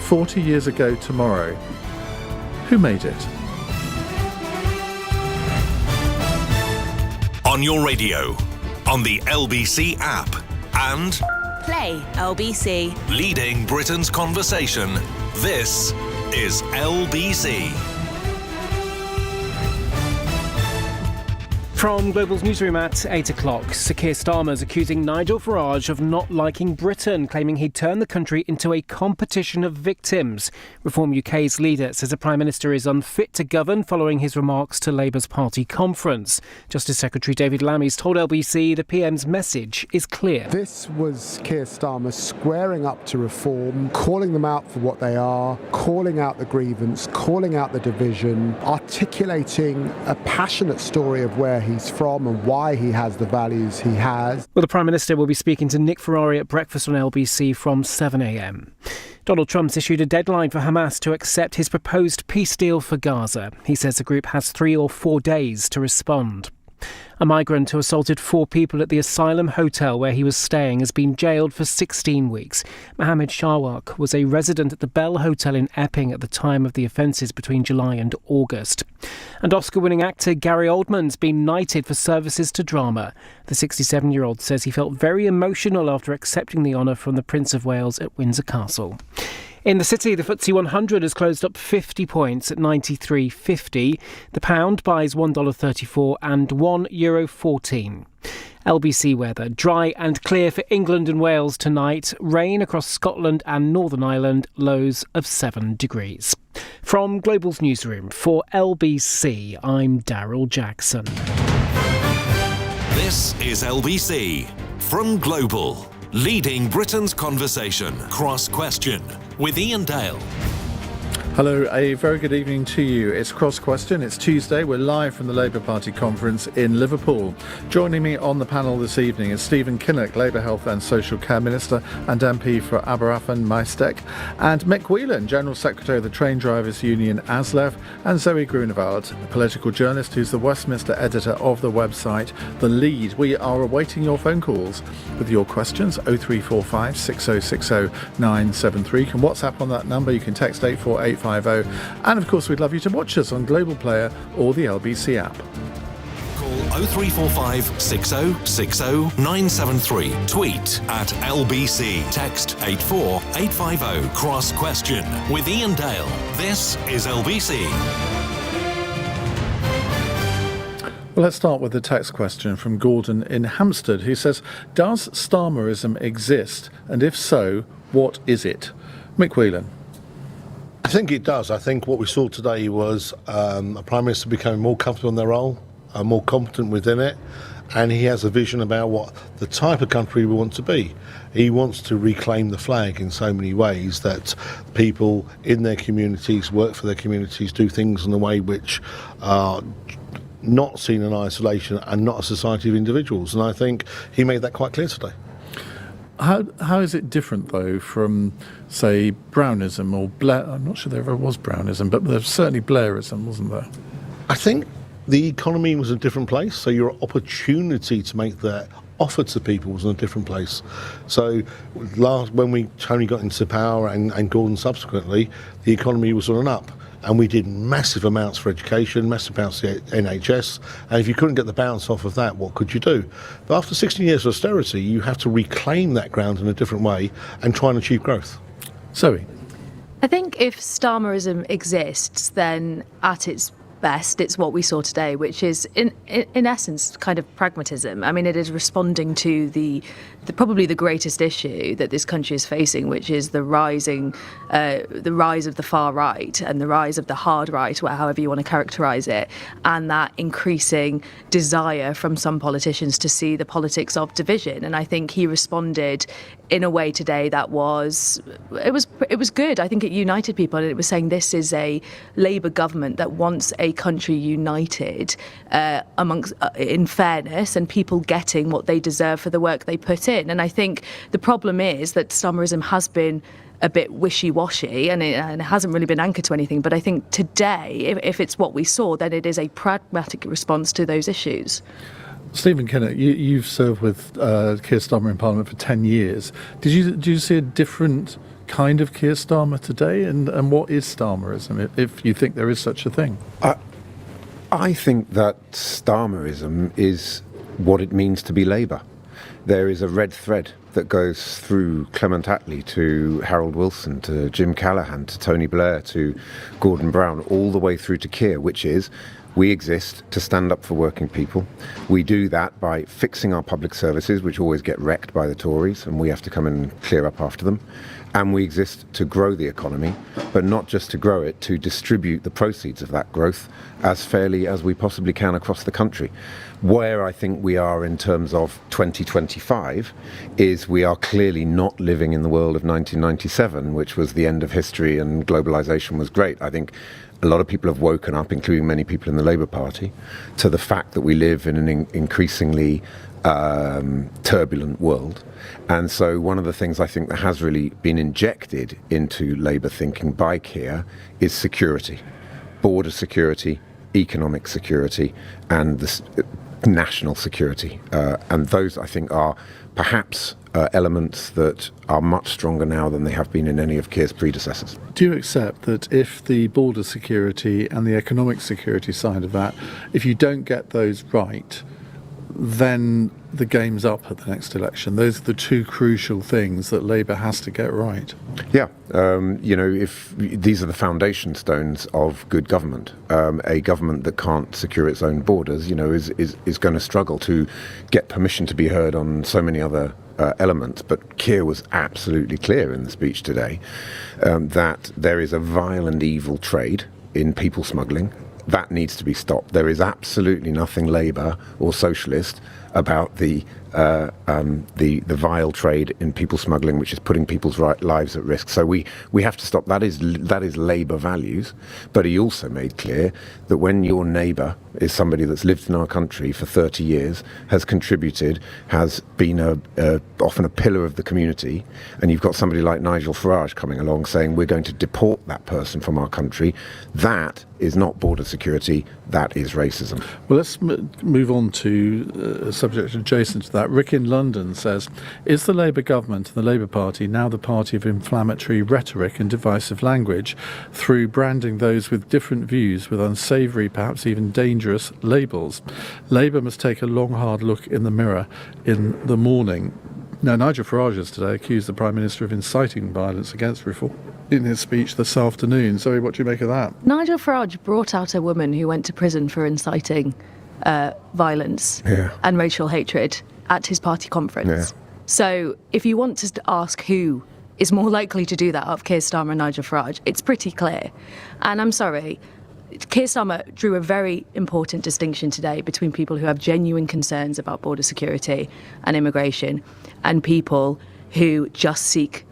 40 years ago tomorrow. Who made it? On your radio, on the LBC app, and Play LBC. leading Britain's conversation. This is LBC. From Global's newsroom at 8 o'clock, Sir Keir Starmer's accusing Nigel Farage of not liking Britain, claiming he'd turned the country into a competition of victims. Reform UK's leader says the Prime Minister is unfit to govern following his remarks to Labour's party conference. Justice Secretary David Lammy's told LBC the PM's message is clear. This was Keir Starmer squaring up to Reform, calling them out for what they are, calling out the grievance, calling out the division, articulating a passionate story of where he's from and why he has the values he has. Well, the Prime Minister will be speaking to Nick Ferrari at breakfast on LBC from 7 a.m. Donald Trump's issued a deadline for Hamas to accept his proposed peace deal for Gaza. He says the group has 3 or 4 days to respond. A migrant who assaulted 4 people at the Asylum Hotel where he was staying has been jailed for 16 weeks. Mohammed Shawak was a resident at the Bell Hotel in Epping at the time of the offences between July and August. And Oscar-winning actor Gary Oldman's been knighted for services to drama. The 67-year-old says he felt very emotional after accepting the honour from the Prince of Wales at Windsor Castle. In the city, the FTSE 100 has closed up 50 points at 93.50. The pound buys $1.34 and €1.14. LBC weather. Dry and clear for England and Wales tonight. Rain across Scotland and Northern Ireland. Lows of 7 degrees. From Global's newsroom for LBC, I'm Daryl Jackson. This is LBC from Global, leading Britain's conversation. Cross Question with Iain Dale. Hello, a very good evening to you. It's Cross Question. It's Tuesday. We're live from the Labour Party conference in Liverpool. Joining me on the panel this evening is Stephen Kinnock, Labour Health and Social Care Minister and MP for Aberafan, Maesteg, and Mick Whelan, General Secretary of the Train Drivers Union ASLEF, and Zoe Grunewald, a political journalist who's the Westminster editor of the website The Lead. We are awaiting your phone calls with your questions. 0345 6060 973. You can WhatsApp on that number. You can text 84850. And of course, we'd love you to watch us on Global Player or the LBC app. Call 0345 6060 973. Tweet at LBC. Text 84850. Cross Question with Iain Dale. This is LBC. Well, let's start with the text question from Gordon in Hampstead, who says, does Starmerism exist? And if so, what is it? Mick Whelan. I think it does. I think what we saw today was a Prime Minister becoming more comfortable in their role, more competent within it, and he has a vision about what the type of country we want to be. He wants to reclaim the flag in so many ways that people in their communities work for their communities, do things in a way which are not seen in isolation and not a society of individuals. And I think he made that quite clear today. How is it different, though, from, say, Brownism or Blair? I'm not sure there ever was Brownism, but there's certainly Blairism, wasn't there? I think the economy was in a different place, so your opportunity to make that offer to people was in a different place. So when Tony got into power and Gordon subsequently, the economy was on an up. And we did massive amounts for education, massive amounts for the NHS. And if you couldn't get the bounce off of that, what could you do? But after 16 years of austerity, you have to reclaim that ground in a different way and try and achieve growth. Zoe. I think if Starmerism exists, then at its best, it's what we saw today, which is in essence kind of pragmatism. I mean, it is responding to the probably the greatest issue that this country is facing, which is the rise of the far right and the rise of the hard right, however you want to characterise it, and that increasing desire from some politicians to see the politics of division. And I think he responded in a way today that was good. I think it united people, and it was saying this is a Labour government that wants a country united in fairness and people getting what they deserve for the work they put in. And I think the problem is that Starmerism has been a bit wishy-washy and it hasn't really been anchored to anything. But I think today, if it's what we saw, then it is a pragmatic response to those issues. Stephen Kinnock, you've served with Keir Starmer in Parliament for 10 years. Did you see a different kind of Keir Starmer today? And what is Starmerism, if you think there is such a thing? I think that Starmerism is what it means to be Labour. There is a red thread that goes through Clement Attlee to Harold Wilson to Jim Callaghan to Tony Blair to Gordon Brown, all the way through to Keir, which is we exist to stand up for working people. We do that by fixing our public services, which always get wrecked by the Tories, and we have to come and clear up after them. And we exist to grow the economy, but not just to grow it, to distribute the proceeds of that growth as fairly as we possibly can across the country. Where I think we are in terms of 2025 is we are clearly not living in the world of 1997, which was the end of history and globalization was great. I think a lot of people have woken up, including many people in the Labour Party, to the fact that we live in an increasingly turbulent world. And so one of the things I think that has really been injected into Labour thinking by Keir is security, border security, economic security, and national security. And those, I think, are perhaps elements that are much stronger now than they have been in any of Keir's predecessors. Do you accept that if the border security and the economic security side of that, if you don't get those right, then the game's up at the next election? Those are the two crucial things that Labour has to get right. Yeah, if these are the foundation stones of good government. A government that can't secure its own borders, is going to struggle to get permission to be heard on so many other elements. But Keir was absolutely clear in the speech today that there is a vile and evil trade in people smuggling. That needs to be stopped. There is absolutely nothing Labour or socialist about the vile trade in people smuggling, which is putting people's lives at risk. So we have to stop. That is Labour values. But he also made clear that when your neighbour is somebody that's lived in our country for 30 years, has contributed, has been often a pillar of the community, and you've got somebody like Nigel Farage coming along saying we're going to deport that person from our country, that is not border security, that is racism. Well, let's move on to a subject adjacent to that. Rick in London says, is the Labour government and the Labour Party now the party of inflammatory rhetoric and divisive language through branding those with different views with unsavoury, perhaps even dangerous labels? Labour must take a long, hard look in the mirror in the morning. Now, Nigel Farage has today accused the Prime Minister of inciting violence against reform in his speech this afternoon. Zoe, what do you make of that? Nigel Farage brought out a woman who went to prison for inciting violence and racial hatred at his party conference. Yeah. So if you want to ask who is more likely to do that of Keir Starmer and Nigel Farage, it's pretty clear. And I'm sorry, Keir Starmer drew a very important distinction today between people who have genuine concerns about border security and immigration and people who just seek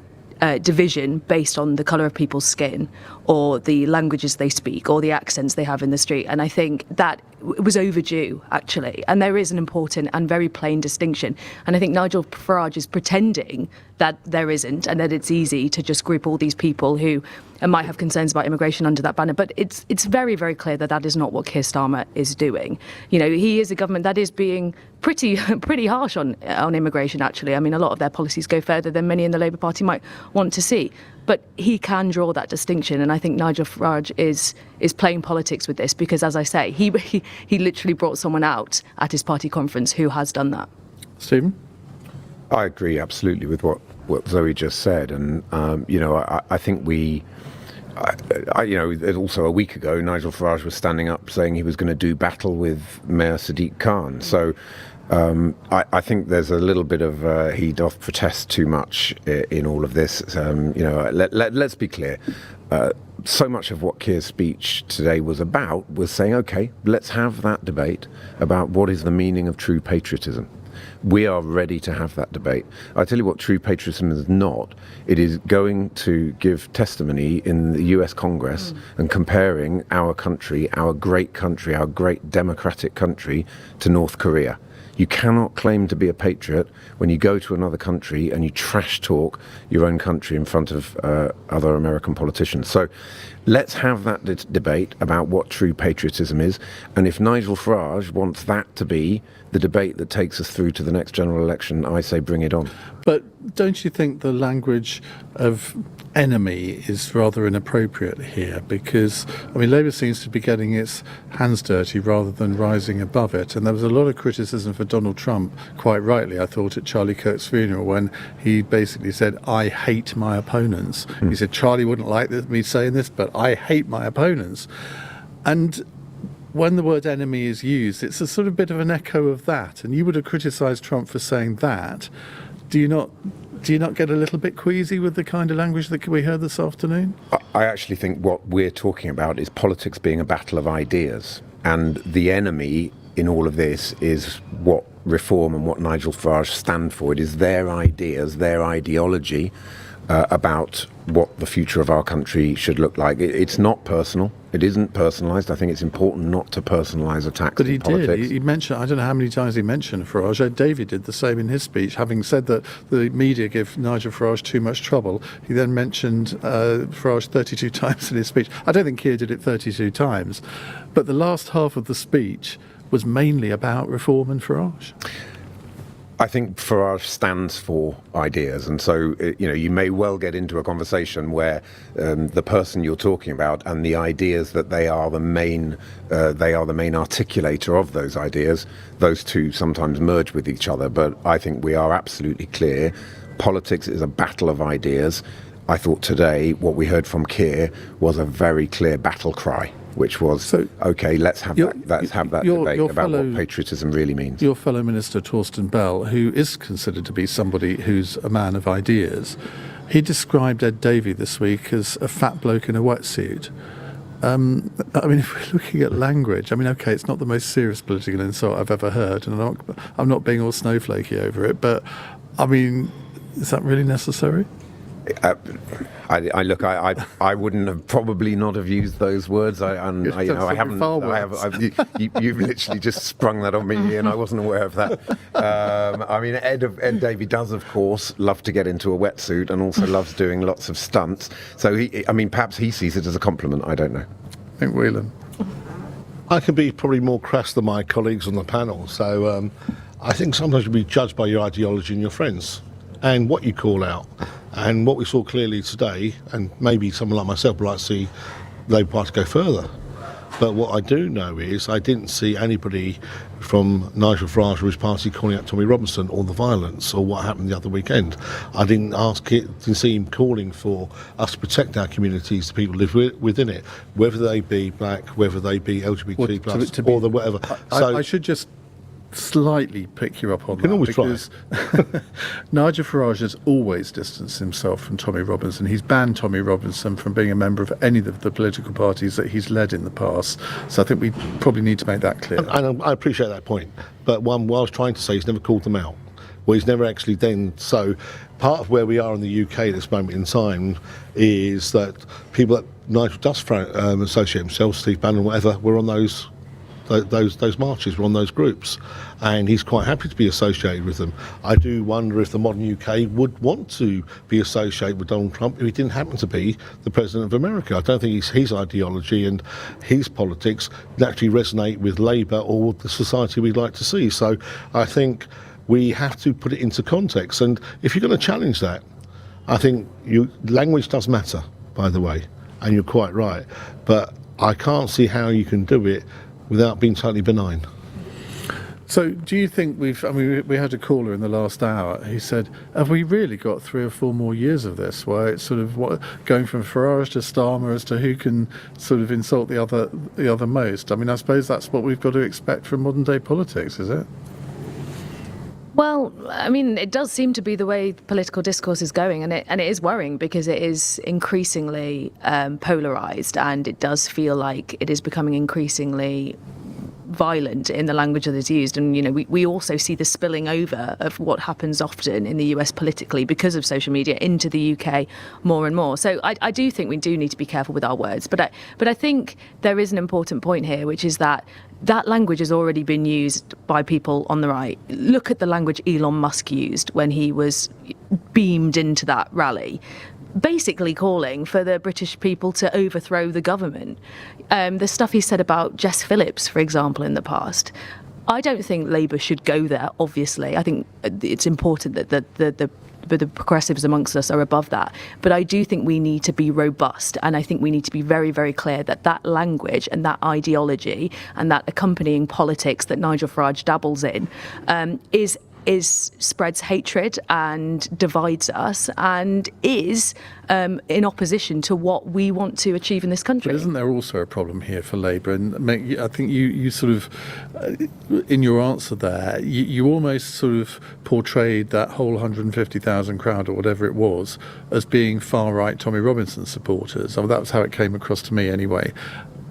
division based on the colour of people's skin or the languages they speak or the accents they have in the street. And I think that was overdue, actually. And there is an important and very plain distinction. And I think Nigel Farage is pretending that there isn't and that it's easy to just group all these people who might have concerns about immigration under that banner. But it's very, very clear that that is not what Keir Starmer is doing. He is a government that is being pretty harsh on immigration, actually. I mean, a lot of their policies go further than many in the Labour Party might want to see. But he can draw that distinction, and I think Nigel Farage is playing politics with this because, as I say, he literally brought someone out at his party conference who has done that. Stephen? I agree absolutely with what Zoe just said, and I think also a week ago, Nigel Farage was standing up saying he was going to do battle with Mayor Sadiq Khan. So I think there's a little bit of he doth protest too much in all of this. Let's be clear. So much of what Keir's speech today was about was saying, OK, let's have that debate about what is the meaning of true patriotism. We are ready to have that debate. I tell you what true patriotism is not. It is going to give testimony in the US Congress and comparing our country, our great democratic country, to North Korea. You cannot claim to be a patriot when you go to another country and you trash talk your own country in front of other American politicians. So let's have that debate about what true patriotism is. And if Nigel Farage wants that to be the debate that takes us through to the next general election, I say bring it on. But don't you think the language of enemy is rather inappropriate here? Because, I mean, Labour seems to be getting its hands dirty rather than rising above it. And there was a lot of criticism for Donald Trump, quite rightly, I thought, at Charlie Kirk's funeral when he basically said, I hate my opponents. He said, Charlie wouldn't like me saying this, but I hate my opponents. And when the word enemy is used, it's a sort of bit of an echo of that. And you would have criticised Trump for saying that. Do you not get a little bit queasy with the kind of language that we heard this afternoon? I actually think what we're talking about is politics being a battle of ideas. And the enemy in all of this is what Reform and what Nigel Farage stand for. It is their ideas, their ideology about what the future of our country should look like. It's not personal. It isn't personalised. I think it's important not to personalise attacks in politics. But he did. He mentioned, I don't know how many times he mentioned Farage. David did the same in his speech, having said that the media give Nigel Farage too much trouble. He then mentioned Farage 32 times in his speech. I don't think Keir did it 32 times. But the last half of the speech was mainly about Reform and Farage. I think Farage stands for ideas, and so you may well get into a conversation where the person you're talking about and the ideas that they are the main articulator of those ideas. Those two sometimes merge with each other, but I think we are absolutely clear. Politics is a battle of ideas. I thought today what we heard from Keir was a very clear battle cry, which was, OK, let's have that debate about what patriotism really means. Your fellow Minister, Torsten Bell, who is considered to be somebody who's a man of ideas, he described Ed Davey this week as a fat bloke in a wetsuit. I mean, if we're looking at language, I mean, OK, it's not the most serious political insult I've ever heard, and I'm not being all snowflakey over it, but, I mean, is that really necessary? I wouldn't have probably not have used those words. I haven't. You've literally just sprung that on me, and I wasn't aware of that. I mean, Ed Davey does, of course, love to get into a wetsuit, and also loves doing lots of stunts. So perhaps he sees it as a compliment. I don't know. Mick Whelan. I can be probably more crass than my colleagues on the panel. So I think sometimes you'll be judged by your ideology and your friends and what you call out. And what we saw clearly today, and maybe someone like myself would like to see Labour Party go further. But what I do know is I didn't see anybody from Nigel Farage or his party calling out Tommy Robinson or the violence or what happened the other weekend. I didn't see him calling for us to protect our communities, the people who live within it, whether they be black, whether they be LGBT plus, or the whatever. I should just slightly pick you up on that, because Nigel Farage has always distanced himself from Tommy Robinson. He's banned Tommy Robinson from being a member of any of the political parties that he's led in the past. So I think we probably need to make that clear. And I appreciate that point. But what I was trying to say, he's never called them out. Well, he's never actually then. So part of where we are in the UK at this moment in time is that people that Nigel does associate himself, Steve Bannon, whatever, were on those marches, were on those groups, and he's quite happy to be associated with them. I do wonder if the modern UK would want to be associated with Donald Trump if he didn't happen to be the President of America. I don't think his ideology and his politics naturally resonate with Labour or the society we'd like to see. So I think we have to put it into context, and if you're going to challenge that, I think language does matter, by the way, and you're quite right, but I can't see how you can do it without being totally benign. So do you think we had a caller in the last hour, he said, have we really got 3 or 4 more years of this, where it's sort of going from Farage to Starmer as to who can sort of insult the other most? I mean, I suppose that's what we've got to expect from modern day politics, is it? Well, I mean, it does seem to be the way political discourse is going, and it is worrying because it is increasingly polarised, and it does feel like it is becoming increasingly violent in the language that is used. And, we also see the spilling over of what happens often in the US politically because of social media into the UK more and more. So I do think we do need to be careful with our words. But I think there is an important point here, which is that language has already been used by people on the right. Look at the language Elon Musk used when he was beamed into that rally, basically calling for the British people to overthrow the government. The stuff he said about Jess Phillips, for example, in the past, I don't think Labour should go there, obviously. I think it's important that the progressives amongst us are above that. But I do think we need to be robust, and I think we need to be very, very clear that that language and that ideology and that accompanying politics that Nigel Farage dabbles in spreads hatred and divides us and is in opposition to what we want to achieve in this country. But isn't there also a problem here for Labour? And I think you sort of, in your answer there, you almost sort of portrayed that whole 150,000 crowd or whatever it was as being far-right Tommy Robinson supporters. I mean, that was how it came across to me anyway.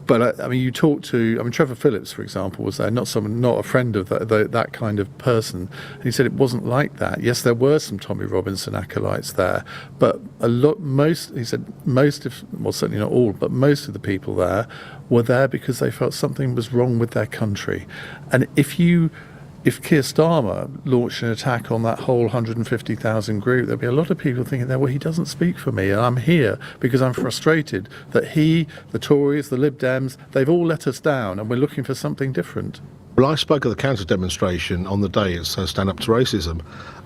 But I mean, you talked to, Trevor Phillips, for example, was there, not a friend of that kind of person. And he said it wasn't like that. Yes, there were some Tommy Robinson acolytes there, but certainly not all, but most of the people there were there because they felt something was wrong with their country. And if Keir Starmer launched an attack on that whole 150,000 group, there'd be a lot of people thinking, well, he doesn't speak for me, and I'm here because I'm frustrated that the Tories, the Lib Dems, they've all let us down, and we're looking for something different. Well, I spoke at the counter demonstration on the day it's Stand Up to Racism,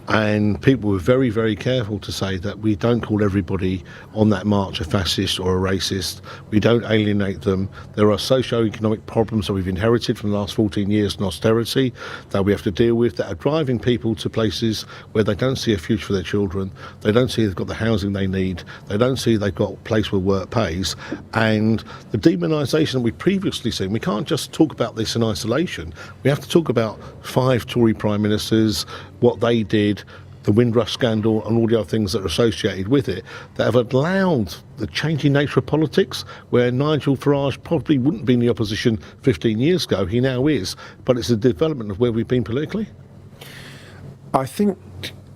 and people were very, very careful to say that we don't call everybody on that march a fascist or a racist. We don't alienate them. There are socio-economic problems that we've inherited from the last 14 years in austerity that we have to deal with, that are driving people to places where they don't see a future for their children. They don't see they've got the housing they need. They don't see they've got a place where work pays. And the demonisation that we've previously seen, we can't just talk about this in isolation. We have to talk about 5 Tory Prime Ministers, what they did, the Windrush scandal and all the other things that are associated with it, that have allowed the changing nature of politics, where Nigel Farage probably wouldn't be in the opposition 15 years ago. He now is, but it's a development of where we've been politically. I think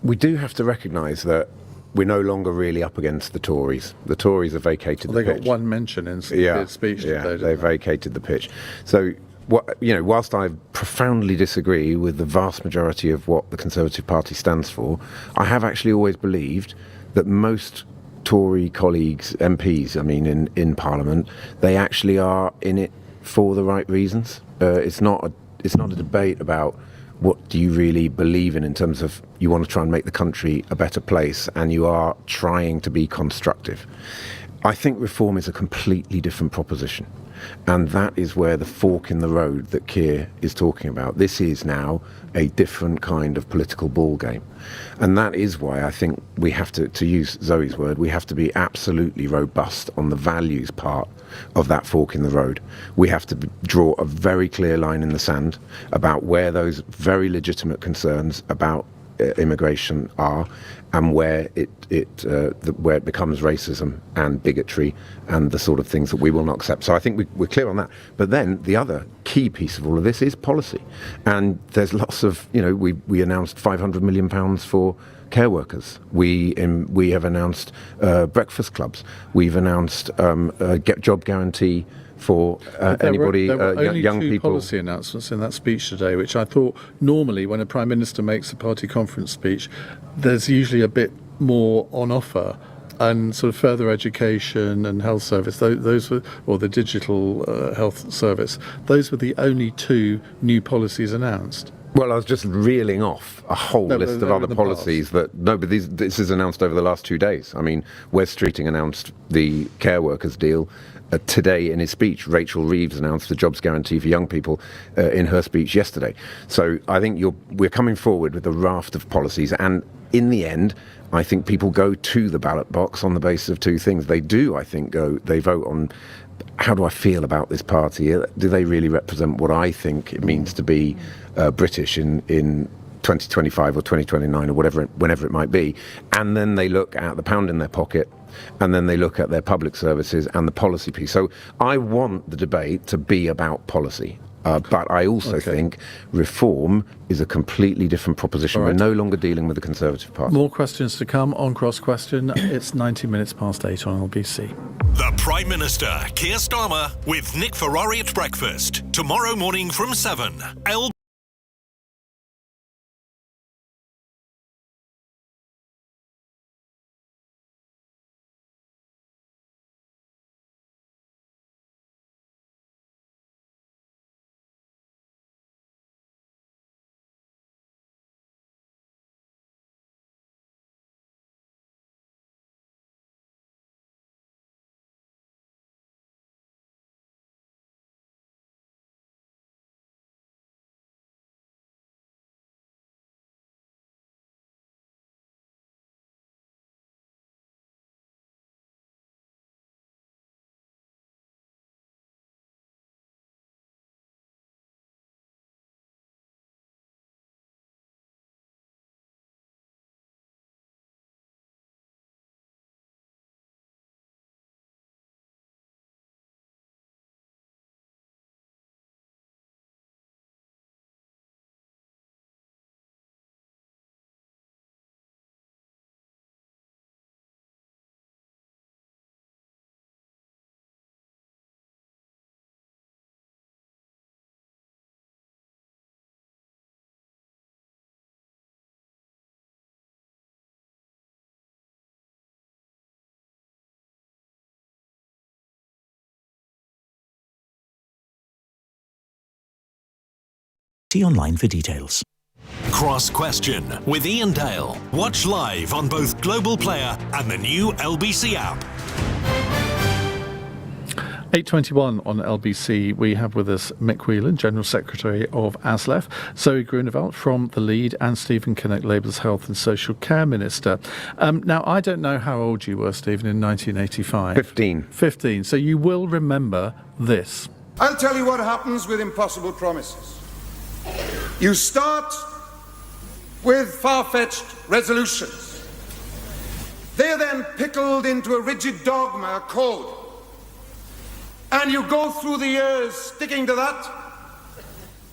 we do have to recognise that we're no longer really up against the Tories. The Tories have vacated the pitch. They got one mention in their speech today. They vacated the pitch. So, whilst I profoundly disagree with the vast majority of what the Conservative Party stands for, I have actually always believed that most Tory colleagues, MPs, in Parliament, they actually are in it for the right reasons. It's not a debate about what do you really believe in terms of you want to try and make the country a better place, and you are trying to be constructive. I think reform is a completely different proposition. And that is where the fork in the road that Keir is talking about. This is now a different kind of political ball game. And that is why I think we have to use Zoe's word, we have to be absolutely robust on the values part of that fork in the road. We have to draw a very clear line in the sand about where those very legitimate concerns about immigration are, and where it becomes racism and bigotry and the sort of things that we will not accept. So I think we're clear on that. But then the other key piece of all of this is policy. And there's lots of, we announced £500 million for care workers. We have announced breakfast clubs. We've announced a job guarantee for anybody, there were only young two people. Policy announcements in that speech today, which I thought normally when a Prime Minister makes a party conference speech, there's usually a bit more on offer, and sort of further education and health service, those were, or the digital health service, those were the only 2 new policies announced. Well, I was just reeling off a whole list of other policies this is announced over the last 2 days. Wes Streeting announced the care workers deal. Today in his speech, Rachel Reeves announced the jobs guarantee for young people in her speech yesterday. So I think we're coming forward with a raft of policies, and in the end, I think people go to the ballot box on the basis of 2 things. They do, I think, they vote on how do I feel about this party? Do they really represent what I think it means to be British in 2025 or 2029 or whenever it might be? And then they look at the pound in their pocket, and then they look at their public services and the policy piece. So I want the debate to be about policy. But I also think reform is a completely different proposition. Right. We're no longer dealing with the Conservative Party. More questions to come on Cross Question. It's 90 minutes past 8 on LBC. The Prime Minister, Keir Starmer, with Nick Ferrari at breakfast. Tomorrow morning from 7. See online for details. Cross Question with Iain Dale. Watch live on both Global Player and the new LBC app. 8:21 on LBC. We have with us Mick Whelan, General Secretary of ASLEF, Zoe Groenewald from The Lead, and Stephen Kinnock, Labour's Health and Social Care Minister. Now, I don't know how old you were, Stephen, in 1985. 15. 15. So you will remember this. I'll tell you what happens with impossible promises. You start with far-fetched resolutions. They are then pickled into a rigid dogma, a code. And you go through the years sticking to that,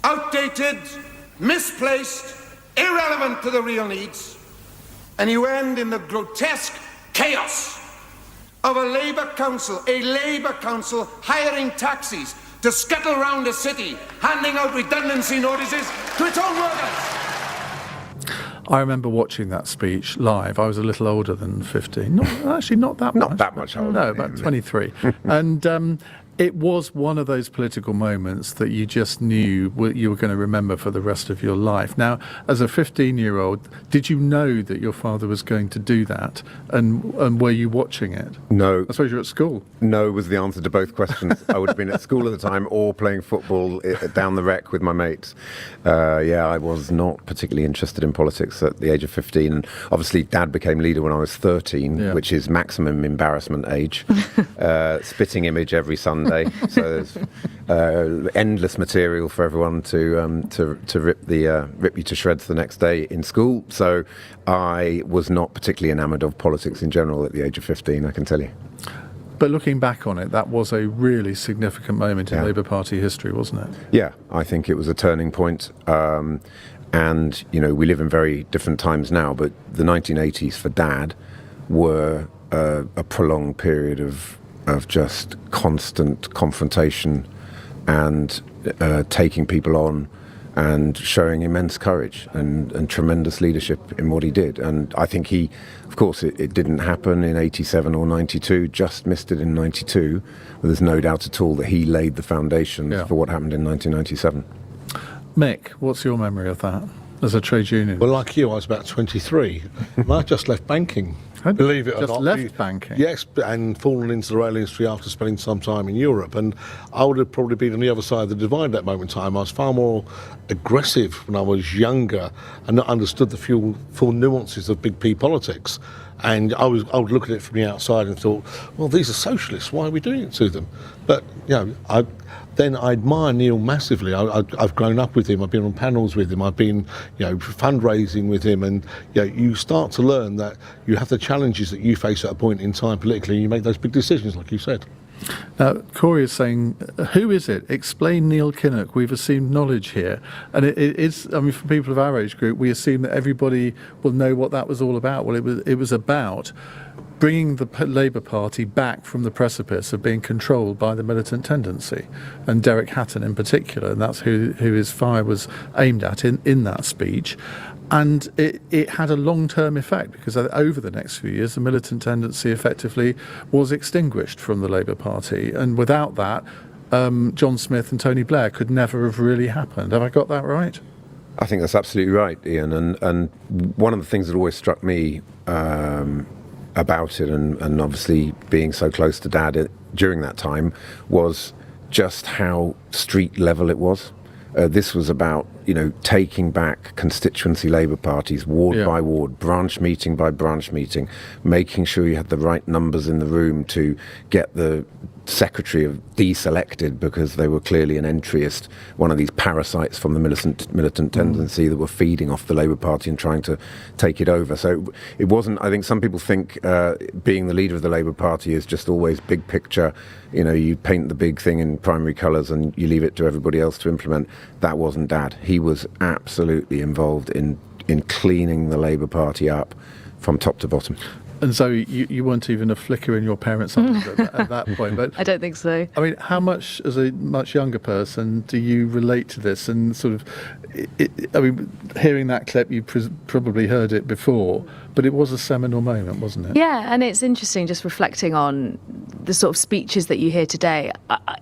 outdated, misplaced, irrelevant to the real needs, and you end in the grotesque chaos of a Labour council hiring taxis to scuttle around a city, handing out redundancy notices to its own workers. I remember watching that speech live. I was a little older than 15. Not that much. Not that much older. No, about 23. And it was one of those political moments that you just knew you were going to remember for the rest of your life. Now, as a 15-year-old, did you know that your father was going to do that? And were you watching it? No. I suppose you were at school. No was the answer to both questions. I would have been at school at the time or playing football down the rec with my mates. I was not particularly interested in politics at the age of 15. And obviously, Dad became leader when I was 13, which is maximum embarrassment age. Spitting image every Sunday. So there's endless material for everyone to rip you to shreds the next day in school. So I was not particularly enamoured of politics in general at the age of 15, I can tell you. But looking back on it, that was a really significant moment in Labour Party history, wasn't it? Yeah, I think it was a turning point. And, we live in very different times now, but the 1980s for Dad were a prolonged period of just constant confrontation and taking people on and showing immense courage and tremendous leadership in what he did. And I think of course, it didn't happen in 87 or 92, just missed it in 92. But there's no doubt at all that he laid the foundation for what happened in 1997. Mick, what's your memory of that as a trade union? Well, like you, I was about 23. And I just left banking. Believe it or not. Just left banking? Yes, and fallen into the rail industry after spending some time in Europe. And I would have probably been on the other side of the divide at that moment in time. I was far more aggressive when I was younger and not understood the full nuances of big P politics. And I would look at it from the outside and thought, well, these are socialists. Why are we doing it to them? But, then I admire Neil massively. I've grown up with him. I've been on panels with him. I've been, fundraising with him. And you start to learn that you have the challenges that you face at a point in time politically, and you make those big decisions, like you said. Now, Corey is saying, who is it? Explain Neil Kinnock. We've assumed knowledge here. And it is, for people of our age group, we assume that everybody will know what that was all about. Well, it was about bringing the Labour Party back from the precipice of being controlled by the militant tendency, and Derek Hatton in particular, and that's who his fire was aimed at in that speech. And it had a long-term effect, because over the next few years the militant tendency effectively was extinguished from the Labour Party, and without that John Smith and Tony Blair could never have really happened. Have I got that right? I think that's absolutely right, Ian. And one of the things that always struck me about it, and obviously being so close to Dad during that time, was just how street level it was. This was about, taking back constituency Labour parties, ward by ward, branch meeting by branch meeting, making sure you had the right numbers in the room to get the secretary deselected because they were clearly an entryist, one of these parasites from the militant tendency that were feeding off the Labour Party and trying to take it over. So it wasn't, I think some people think being the leader of the Labour Party is just always big picture. You paint the big thing in primary colours and you leave it to everybody else to implement. That wasn't Dad. He was absolutely involved in cleaning the Labour Party up from top to bottom. And so you weren't even a flicker in your parents' eyes at that point. But I don't think so. How much, as a much younger person, do you relate to this? And sort of, hearing that clip, you probably heard it before, but it was a seminal moment, wasn't it? Yeah, and it's interesting just reflecting on the sort of speeches that you hear today.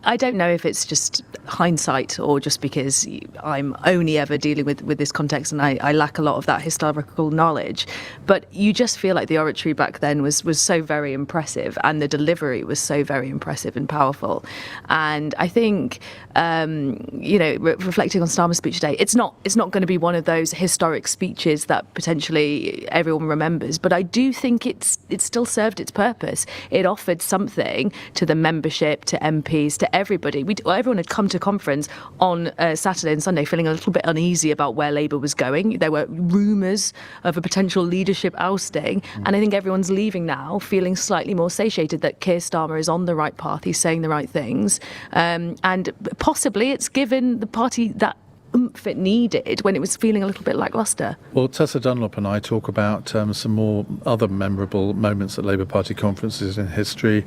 I don't know if it's just hindsight or just because I'm only ever dealing with this context and I lack a lot of that historical knowledge, but you just feel like the oratory back then was so very impressive and the delivery was so very impressive and powerful. And I think, reflecting on Starmer's speech today, it's not going to be one of those historic speeches that potentially everyone remembers, but I do think it still served its purpose. It offered something to the membership, to MPs, to everybody. Everyone had come to conference on Saturday and Sunday feeling a little bit uneasy about where Labour was going. There were rumours of a potential leadership ousting, and I think everyone's leaving now feeling slightly more satiated that Keir Starmer is on the right path, he's saying the right things, and possibly it's given the party that oomph it needed when it was feeling a little bit lacklustre. Well, Tessa Dunlop and I talk about some more other memorable moments at Labour Party conferences in history.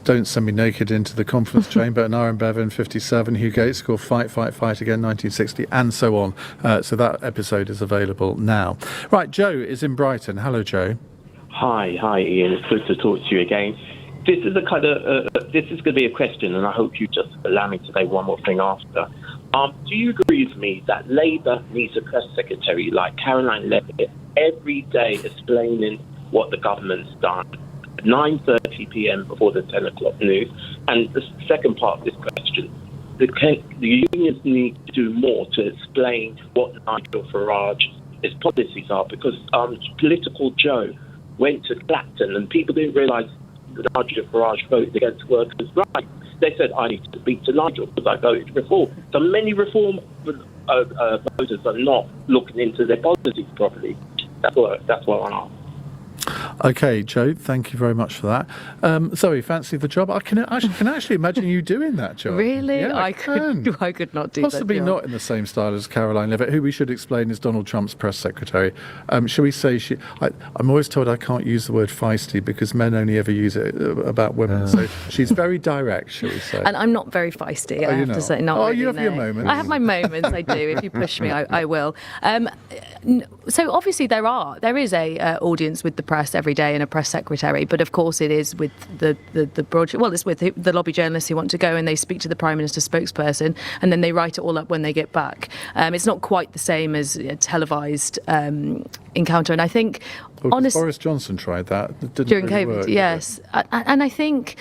Don't Send Me Naked into the conference chamber, and Aaron Bevan, 57, Hugh Gaitskell, Fight, Fight, Fight Again, 1960, and so on. So that episode is available now. Right, Joe is in Brighton. Hello, Joe. Hi, Ian. It's good to talk to you again. This is this is going to be a question, and I hope you just allow me to say one more thing after. Do you agree with me that Labour needs a press secretary like Caroline Levitt every day explaining what the government's done at 9:30 p.m. before the 10 o'clock news? And the second part of this question, the unions need to do more to explain what Nigel Farage's policies are, because Political Joe went to Clapton and people didn't realise that Nigel Farage voted against workers' rights. They said, I need to speak to Nigel because I voted to reform. So many reform voters are not looking into their policies properly. That's what I ask. Okay, Joe, thank you very much for that. Zoe, fancy the job? I can actually imagine you doing that job. Really? Yeah, I could not do that. Possibly not in the same style as Caroline Levitt, who we should explain is Donald Trump's press secretary. Shall we say I'm always told I can't use the word feisty because men only ever use it about women. So she's very direct, shall we say. And I'm not very feisty, I have to say. Not really, you have your moments. I have my moments, I do. If you push me, I will. So obviously there is a audience with the press every day and a press secretary, but of course it is with the broad. Well, it's with the lobby journalists who want to go and they speak to the Prime Minister's spokesperson, and then they write it all up when they get back. It's not quite the same as a televised encounter, and I think honestly, Boris Johnson tried that. It didn't during really COVID, work, yes, and I think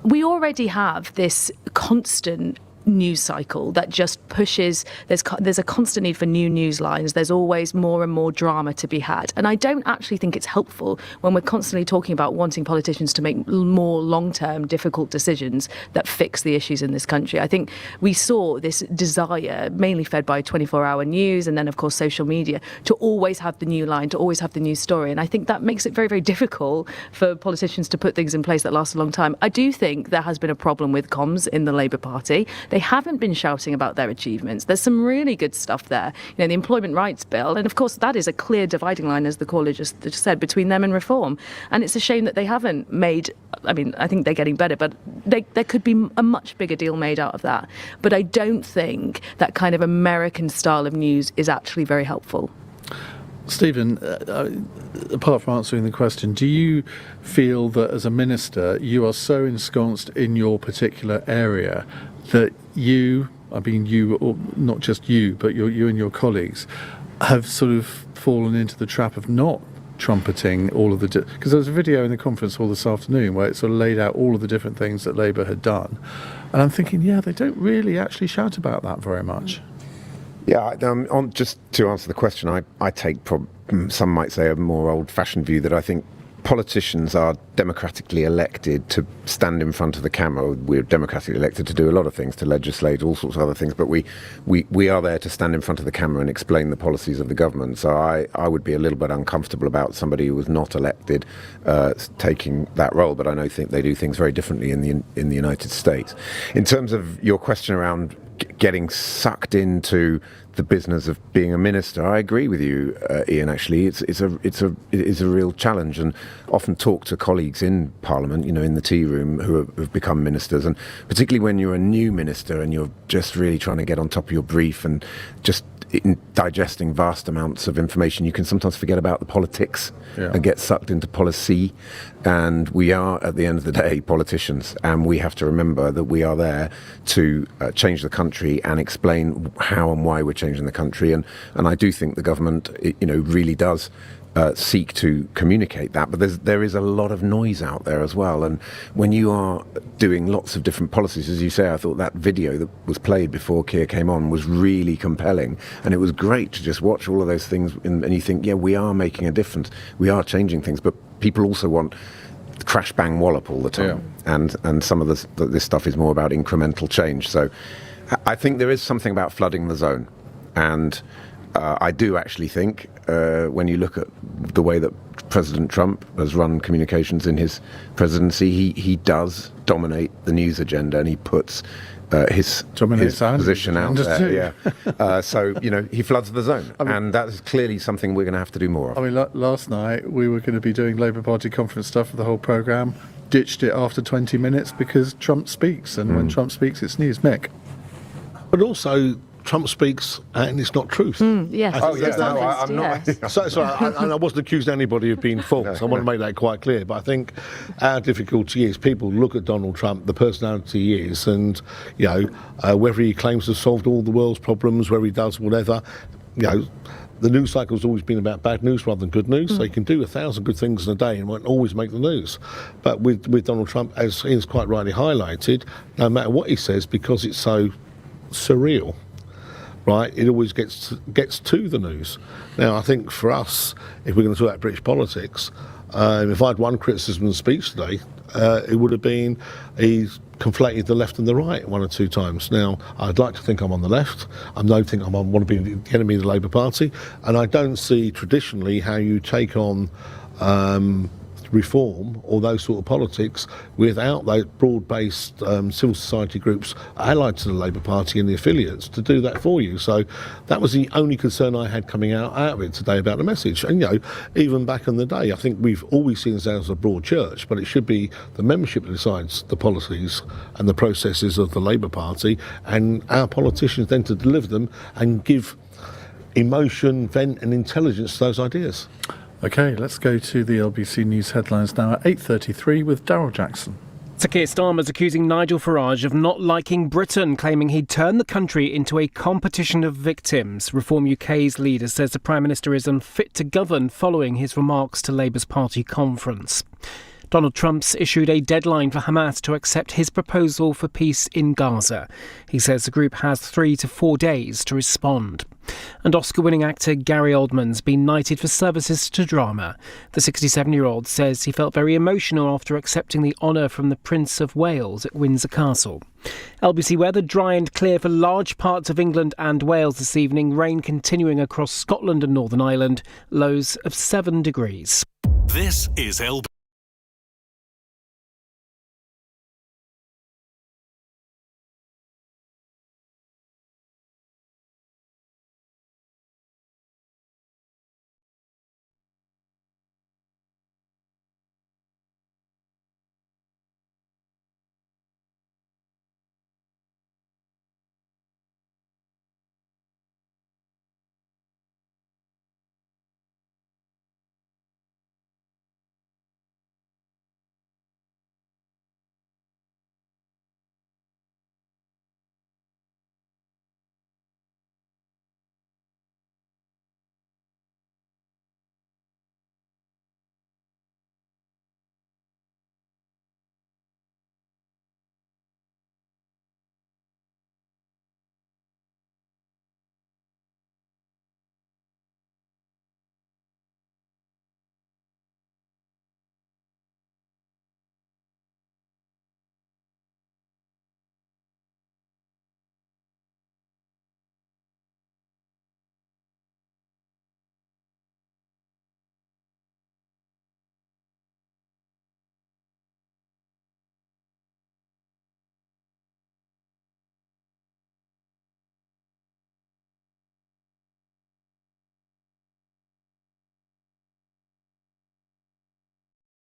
we already have this constant news cycle that just pushes. There's a constant need for new news lines. There's always more and more drama to be had, and I don't actually think it's helpful when we're constantly talking about wanting politicians to make more long-term difficult decisions that fix the issues in this country. I think we saw this desire, mainly fed by 24-hour news and then of course social media, to always have the new line, to always have the new story, and I think that makes it very, very difficult for politicians to put things in place that last a long time. I do think there has been a problem with comms in the Labour Party. They haven't been shouting about their achievements. There's some really good stuff there. You know, the Employment Rights Bill, and of course that is a clear dividing line, as the caller just said, between them and reform. And it's a shame that they haven't made, I mean, I think they're getting better, but there could be a much bigger deal made out of that. But I don't think that kind of American style of news is actually very helpful. Stephen, apart from answering the question, do you feel that as a minister you are so ensconced in your particular area that you, or not just you, but you and your colleagues, have sort of fallen into the trap of not trumpeting all of the... Because there was a video in the conference hall this afternoon where it sort of laid out all of the different things that Labour had done. And I'm thinking, they don't really actually shout about that very much. Yeah, just to answer the question, I take, some might say, a more old-fashioned view that I think politicians are democratically elected to stand in front of the camera. We're democratically elected to do a lot of things, to legislate, all sorts of other things, but we are there to stand in front of the camera and explain the policies of the government. So I would be a little bit uncomfortable about somebody who was not elected taking that role, but I think they do things very differently in the United States. In terms of your question around getting sucked into the business of being a minister, I agree with you, Ian. Actually, it is a real challenge, and often talk to colleagues in Parliament, in the tea room, who have become ministers, and particularly when you're a new minister and you're just really trying to get on top of your brief and just digesting vast amounts of information, you can sometimes forget about the politics and get sucked into policy. And we are, at the end of the day, politicians, and we have to remember that we are there to change the country and explain how and why we're changing the country. And I do think the government, really does seek to communicate that, but there is a lot of noise out there as well. And when you are doing lots of different policies, as you say, I thought that video that was played before Keir came on was really compelling, and it was great to just watch all of those things, and you think, yeah, we are making a difference, we are changing things, but people also want crash bang wallop all the time, and some of this stuff is more about incremental change. So I think there is something about flooding the zone, and I do actually think when you look at the way that President Trump has run communications in his presidency, he does dominate the news agenda, and he puts his position out there. So, he floods the zone. And that is clearly something we're going to have to do more of. I mean, last night we were going to be doing Labour Party conference stuff for the whole programme, ditched it after 20 minutes because Trump speaks, and when Trump speaks, it's news. Mick? But also, Trump speaks and it's not truth. Yes. I'm not. So I wasn't accusing anybody of being false. I want to make that quite clear. But I think our difficulty is people look at Donald Trump, the personality he is, and whether he claims to have solved all the world's problems, whether he does whatever, the news cycle has always been about bad news rather than good news. So you can do 1,000 good things in a day and won't always make the news. But with Donald Trump, as Ian's quite rightly highlighted, no matter what he says, because it's so surreal, right, it always gets to the news. Now, I think for us, if we're going to talk about British politics, if I had one criticism of the speech today, it would have been he's conflated the left and the right one or two times. Now, I'd like to think I'm on the left. I don't think I want to be the enemy of the Labour Party, and I don't see traditionally how you take on reform or those sort of politics without those broad-based civil society groups allied to the Labour Party and the affiliates to do that for you. So that was the only concern I had coming out of it today about the message. And even back in the day, I think we've always seen ourselves as a broad church, but it should be the membership that decides the policies and the processes of the Labour Party, and our politicians then to deliver them and give emotion, vent and intelligence to those ideas. OK, let's go to the LBC News headlines now at 8:33 with Daryl Jackson. Sir Keir Starmer's accusing Nigel Farage of not liking Britain, claiming he'd turned the country into a competition of victims. Reform UK's leader says the Prime Minister is unfit to govern following his remarks to Labour's party conference. Donald Trump's issued a deadline for Hamas to accept his proposal for peace in Gaza. He says the group has 3 to 4 days to respond. And Oscar-winning actor Gary Oldman's been knighted for services to drama. The 67-year-old says he felt very emotional after accepting the honour from the Prince of Wales at Windsor Castle. LBC weather, dry and clear for large parts of England and Wales this evening. Rain continuing across Scotland and Northern Ireland. Lows of 7 degrees. This is LBC.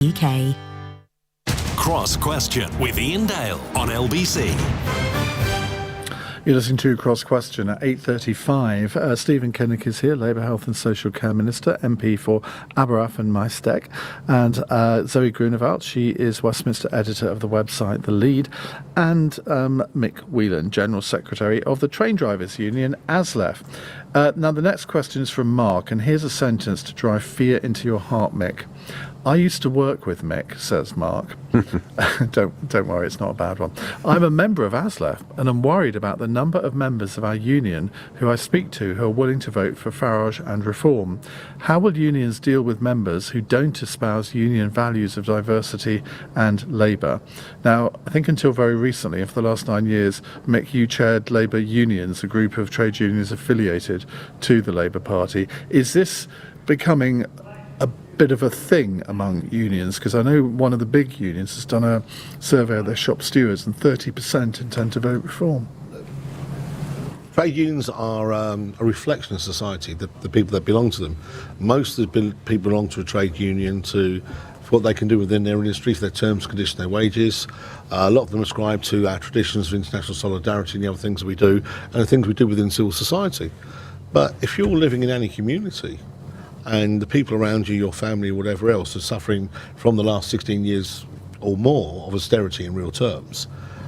UK. Cross Question with Iain Dale on LBC. You're listening to Cross Question at 8:35. Stephen Kinnock is here, Labour Health and Social Care Minister, MP for Aberafan Maesteg, and Zoe Grunewald, she is Westminster editor of the website The Lead, and Mick Whelan, General Secretary of the Train Drivers Union, ASLEF. Now, the next question is from Mark, and here's a sentence to drive fear into your heart, Mick. I used to work with Mick, says Mark. Don't worry, it's not a bad one. I'm a member of ASLEF, and I'm worried about the number of members of our union who I speak to who are willing to vote for Farage and Reform. How will unions deal with members who don't espouse union values of diversity and Labour? Now, I think until very recently, for the last 9 years, Mick, you chaired Labour Unions, a group of trade unions affiliated to the Labour Party. Is this becoming a bit of a thing among unions? Because I know one of the big unions has done a survey of their shop stewards, and 30% intend to vote Reform. Trade unions are a reflection of society, the people that belong to them. Most of the people belong to a trade union for what they can do within their industry, for their terms, conditions, their wages. A lot of them ascribe to our traditions of international solidarity and the other things that we do, and the things we do within civil society. But if you're living in any community, and the people around you, your family, or whatever else, are suffering from the last 16 years or more of austerity in real terms,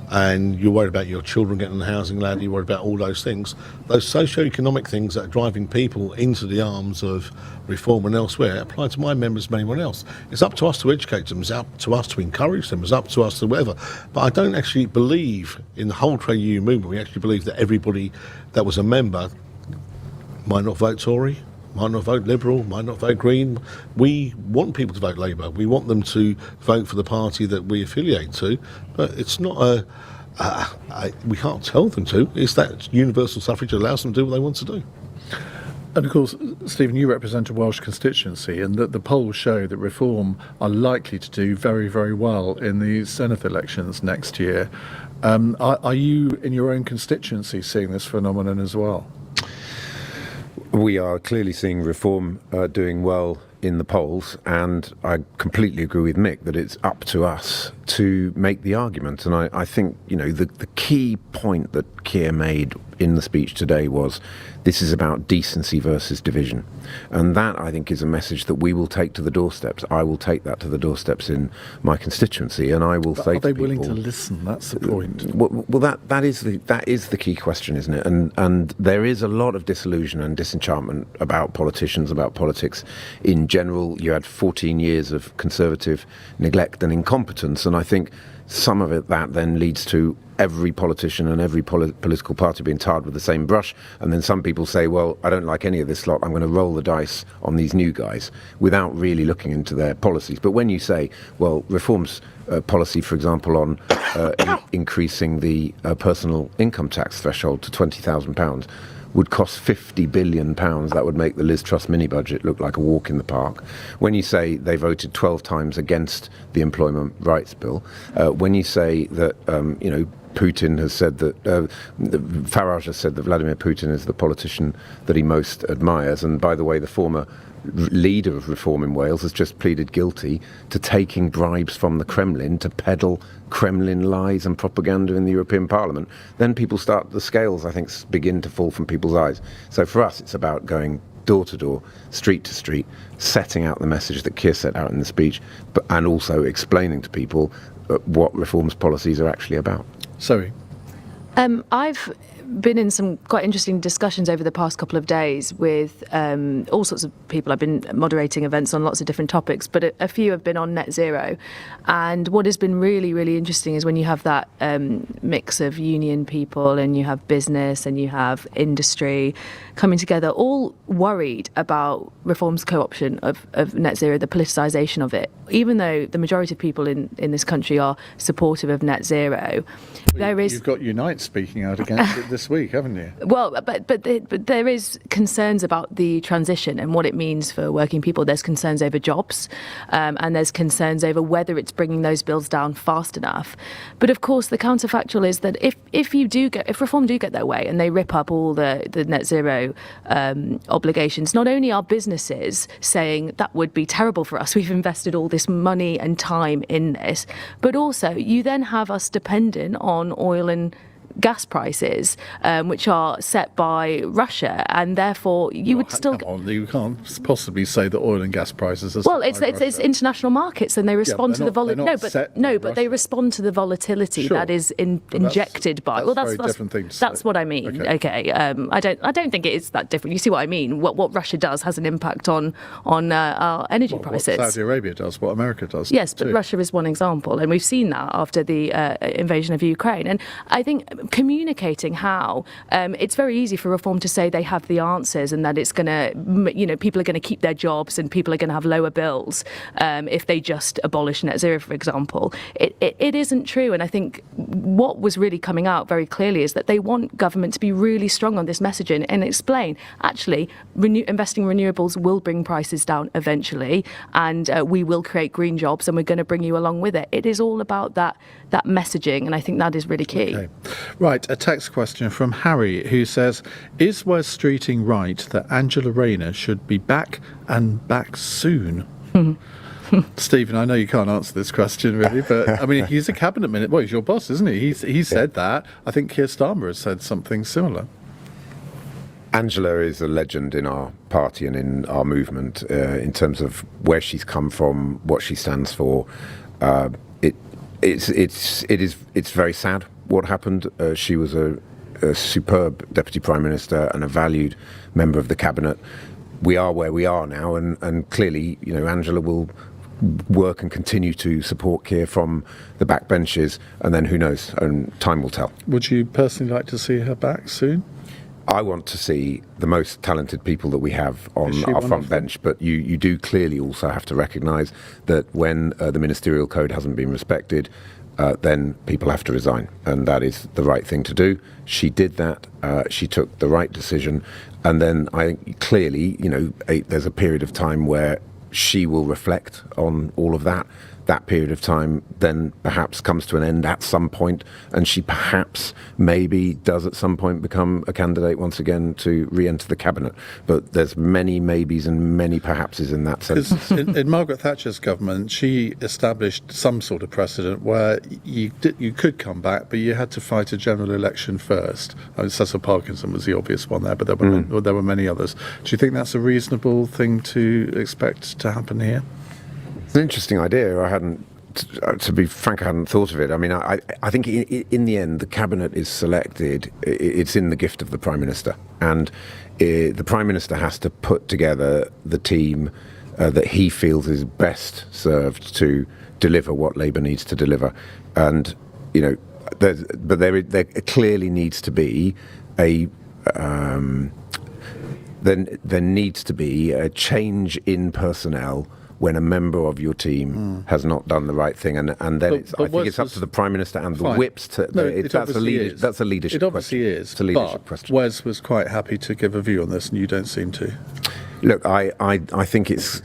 and you're worried about your children getting on the housing ladder, you're worried about all those things, those socio-economic things that are driving people into the arms of Reform and elsewhere apply to my members and anyone else. It's up to us to educate them, it's up to us to encourage them, it's up to us to whatever. But I don't actually believe in the whole trade union movement. We actually believe that everybody that was a member might not vote Tory, might not vote Liberal, might not vote Green. We want people to vote Labour. We want them to vote for the party that we affiliate to, but it's not we can't tell them to. It's that universal suffrage that allows them to do what they want to do. And of course, Stephen, you represent a Welsh constituency, and the polls show that Reform are likely to do very, very well in the Senedd elections next year. Are you, in your own constituency, seeing this phenomenon as well? We are clearly seeing Reform doing well in the polls, and I completely agree with Mick that it's up to us to make the argument. And I think, the key point that Keir made in the speech today was this is about decency versus division. And that, I think, is a message that we will take to the doorsteps. I will take that to the doorsteps in my constituency, and I will say to people... Are they willing to listen? That's the point. Well, that is the key question, isn't it? And there is a lot of disillusion and disenchantment about politicians, about politics in general. You had 14 years of Conservative neglect and incompetence, and I think some of it that then leads to every politician and every political party being tarred with the same brush, and then some people say, well, I don't like any of this lot, I'm going to roll the dice on these new guys, without really looking into their policies. But when you say, well, Reform's policy, for example, on increasing the personal income tax threshold to £20,000 would cost £50 billion. That would make the Liz Truss mini-budget look like a walk in the park. When you say they voted 12 times against the Employment Rights Bill, when you say that, Putin has said that, Farage has said that Vladimir Putin is the politician that he most admires, and by the way, the former leader of Reform in Wales has just pleaded guilty to taking bribes from the Kremlin to peddle Kremlin lies and propaganda in the European Parliament, then the scales, I think, begin to fall from people's eyes. So for us, it's about going door to door, street to street, setting out the message that Keir set out in the speech, and also explaining to people what Reform's policies are actually about. Sorry. I've been in some quite interesting discussions over the past couple of days with all sorts of people. I've been moderating events on lots of different topics, but a few have been on net zero. And what has been really, really interesting is when you have that mix of union people and you have business and you have industry coming together, all worried about Reform's co-option of net zero, the politicisation of it. Even though the majority of people in this country are supportive of net zero, You've got Unite speaking out against it this week, haven't you? Well, but there is concerns about the transition and what it means for working people. There's concerns over jobs, and there's concerns over whether it's bringing those bills down fast enough. But of course, the counterfactual is that if Reform do get their way and they rip up all the net zero obligations, not only are businesses saying that would be terrible for us, we've invested all this money and time in this, but also you then have us dependent on oil and gas prices, which are set by Russia, and therefore you would still. You can't possibly say that oil and gas prices are. Well, it's international markets, and they respond to the volatility. But they respond to the volatility that is injected by. Well, that's different things. That's what I mean. Okay. I don't think it is that different. You see what I mean? What Russia does has an impact on our energy prices. What Saudi Arabia does, what America does. Yes, but Russia is one example, and we've seen that after the invasion of Ukraine. And I think communicating how it's very easy for Reform to say they have the answers and that it's going to, people are going to keep their jobs and people are going to have lower bills if they just abolish net zero, for example. It isn't true, and I think what was really coming out very clearly is that they want government to be really strong on this messaging and explain, actually, investing in renewables will bring prices down eventually, and we will create green jobs, and we're going to bring you along with it. It is all about that messaging, and I think that is really key. Okay. Right, a text question from Harry, who says, is Wes Streeting right that Angela Rayner should be back and back soon? Stephen, I know you can't answer this question really, but I mean, he's a cabinet minister. Well, he's your boss, isn't he? He said that. I think Keir Starmer has said something similar. Angela is a legend in our party and in our movement in terms of where she's come from, what she stands for. It's very sad what happened. She was a superb Deputy Prime Minister and a valued member of the cabinet. We are where we are now, and clearly, Angela will work and continue to support Keir from the backbenches, and then who knows, and time will tell. Would you personally like to see her back soon? I want to see the most talented people that we have on our front bench, but you do clearly also have to recognise that when the ministerial code hasn't been respected, then people have to resign, and that is the right thing to do. She did that. She took the right decision, and then I think clearly, there's a period of time where she will reflect on all of that. That period of time then perhaps comes to an end at some point, and she perhaps maybe does at some point become a candidate once again to re-enter the cabinet. But there's many maybes and many perhapses in that sense. in Margaret Thatcher's government, she established some sort of precedent where you could come back, but you had to fight a general election first. I mean, Cecil Parkinson was the obvious one there, but there were many others. Do you think that's a reasonable thing to expect to happen here? It's an interesting idea. I hadn't, to be frank, I hadn't thought of it. I mean, I think in the end, the cabinet is selected. It's in the gift of the Prime Minister, and the Prime Minister has to put together the team that he feels is best served to deliver what Labour needs to deliver. And there clearly needs to be there needs to be a change in personnel when a member of your team has not done the right thing, and then I think it's up to the Prime Minister and the whips to. That's a leadership question. It obviously is. It's a leadership question. Wes was quite happy to give a view on this, and you don't seem to. Look, I think it's.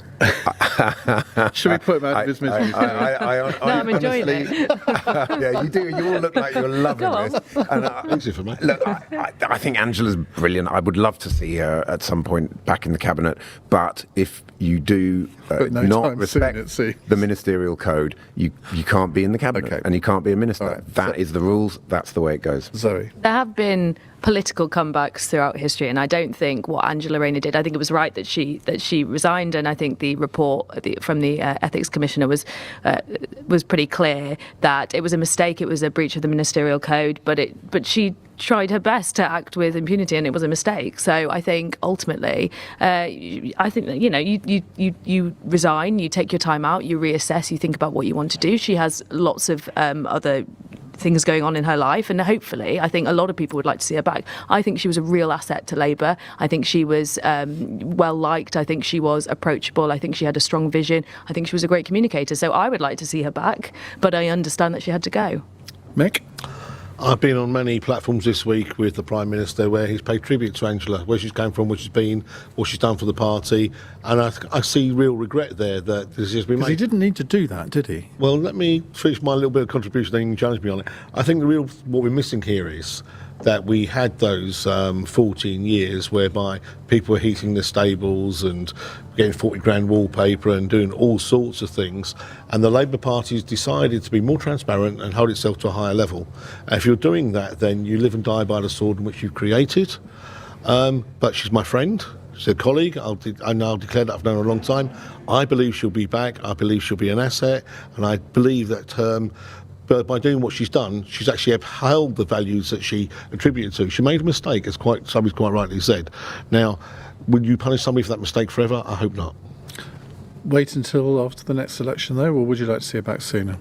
Should we put him out of his misery? No, I'm enjoying it. Yeah, you do. You all look like you're loving this. And, Easy for me. Look, I think Angela's brilliant. I would love to see her at some point back in the cabinet. But if you do not respect the ministerial code, you can't be in the cabinet, and you can't be a minister. Right. That is the rules. That's the way it goes. Zoe. There have been political comebacks throughout history, and I don't think what Angela Rayner did. I think it was right that she resigned, and I think the report from the Ethics Commissioner was pretty clear that it was a mistake. It was a breach of the ministerial code, but she tried her best to act with impunity, and it was a mistake. So I think ultimately, I think that you resign, you take your time out, you reassess, you think about what you want to do. She has lots of other things going on in her life, and hopefully I think a lot of people would like to see her back. I think she was a real asset to Labour. I think she was well liked. I think she was approachable. I think she had a strong vision. I think she was a great communicator, so I would like to see her back, but I understand that she had to go. Mick? I've been on many platforms this week with the Prime Minister where he's paid tribute to Angela, where she's come from, where she's been, what she's done for the party, and I see real regret there that this has been made. Because he didn't need to do that, did he? Well, let me finish my little bit of contribution, then you can challenge me on it. I think what we're missing here is that we had those 14 years whereby people were heating the stables and getting 40 grand wallpaper and doing all sorts of things, and the Labour Party's decided to be more transparent and hold itself to a higher level. If you're doing that, then you live and die by the sword in which you've created. But she's my friend, she's a colleague. I'll declare that I've known her a long time. I believe she'll be back. I believe she'll be an asset, and I believe that but by doing what she's done, she's actually upheld the values that she attributed to. She made a mistake, as somebody's quite rightly said. Now, would you punish somebody for that mistake forever? I hope not. Wait until after the next election, though, or would you like to see her back sooner?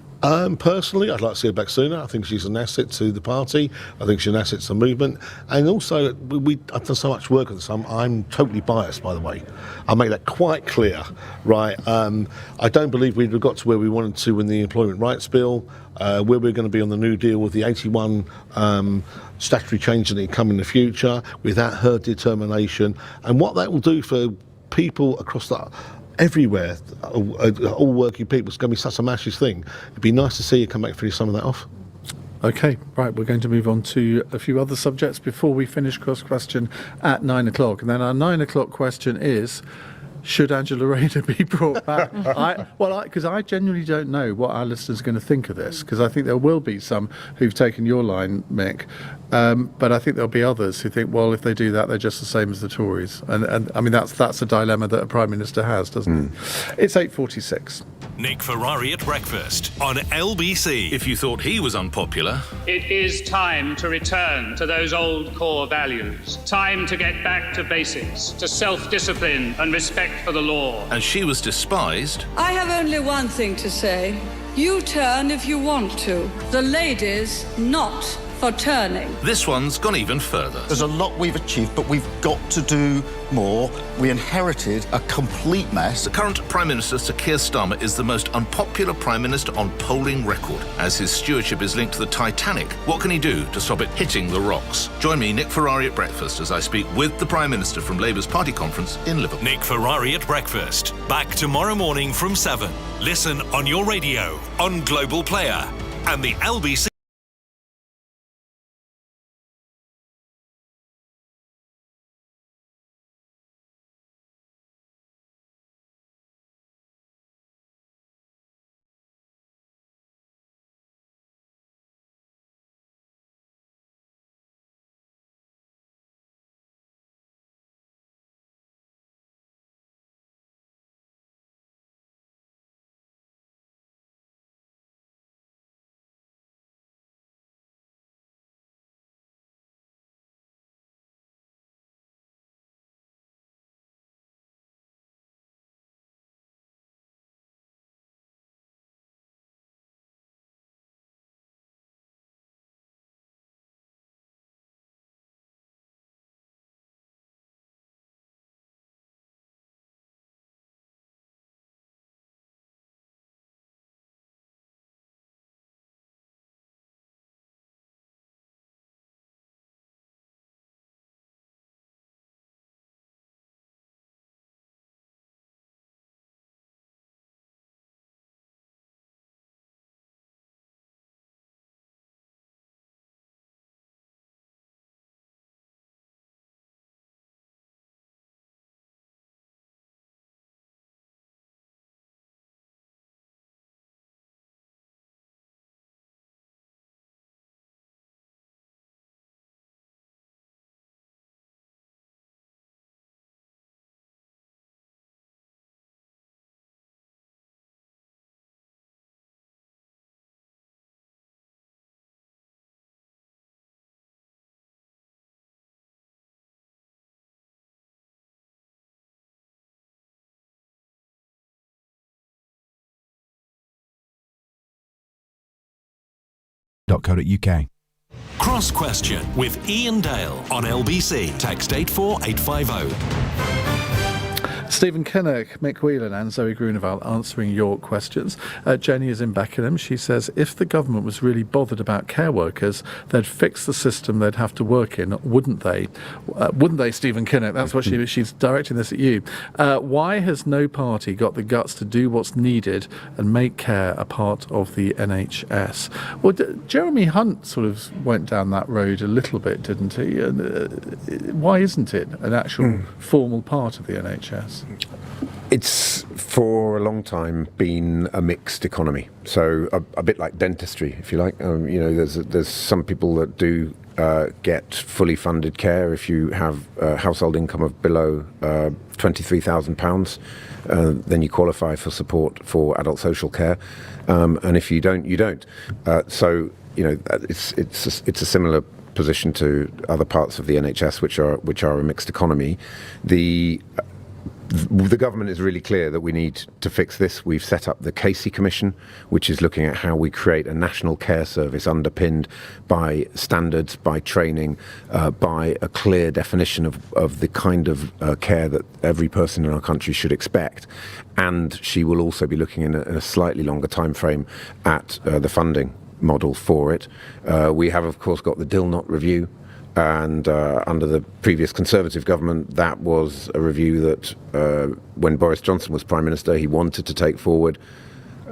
Personally, I'd like to see her back sooner. I think she's an asset to the party. I think she's an asset to the movement. And also, I've done so much work on this. I'm totally biased, by the way. I'll make that quite clear, right? I don't believe we'd have got to where we wanted to in the Employment Rights Bill, where we're going to be on the New Deal with the 81 statutory changes that come in the future, without her determination. And what that will do for people across everywhere, all working people, it's going to be such a massive thing. It'd be nice to see you come back and finish some of that off. Okay, right, we're going to move on to a few other subjects before we finish cross question at 9 o'clock. And then our 9 o'clock question is, should Angela Rayner be brought back? Because I genuinely don't know what our listeners are going to think of this, because I think there will be some who've taken your line, Mick, but I think there'll be others who think, well, if they do that, they're just the same as the Tories. And I mean, that's a dilemma that a Prime Minister has, doesn't it? It's 8:46. Nick Ferrari at breakfast on LBC. If you thought he was unpopular, it is time to return to those old core values. Time to get back to basics, to self-discipline and respect for the law. And she was despised. I have only one thing to say. You turn if you want to. The ladies not for turning. This one's gone even further. There's a lot we've achieved, but we've got to do more. We inherited a complete mess. The current Prime Minister, Sir Keir Starmer, is the most unpopular Prime Minister on polling record, as his stewardship is linked to the Titanic. What can he do to stop it hitting the rocks? Join me, Nick Ferrari, at breakfast as I speak with the Prime Minister from Labour's party conference in Liverpool. Nick Ferrari at breakfast. Back tomorrow morning from 7. Listen on your radio, on Global Player, and the LBC. .co.uk. Cross Question with Iain Dale on LBC. Text 84850. Stephen Kinnock, Mick Whelan and Zoe Grunewald answering your questions. Jenny is in Beckenham. She says, if the government was really bothered about care workers, they'd fix the system they'd have to work in, wouldn't they? Wouldn't they, Stephen Kinnock? That's what she's directing this at you. Why has no party got the guts to do what's needed and make care a part of the NHS? Well, Jeremy Hunt sort of went down that road a little bit, didn't he? Why isn't it an actual formal part of the NHS? It's for a long time been a mixed economy, so a bit like dentistry, if you like. There's some people that do get fully funded care if you have a household income of below £23,000. Then you qualify for support for adult social care, and if you don't, you don't. It's a similar position to other parts of the NHS, which are a mixed economy. The government is really clear that we need to fix this. We've set up the Casey Commission, which is looking at how we create a national care service underpinned by standards, by training, by a clear definition of the kind of care that every person in our country should expect. And she will also be looking in a slightly longer time frame at the funding model for it. We have, of course, got the Dilnot review. And under the previous Conservative government, that was a review that, when Boris Johnson was Prime Minister, he wanted to take forward.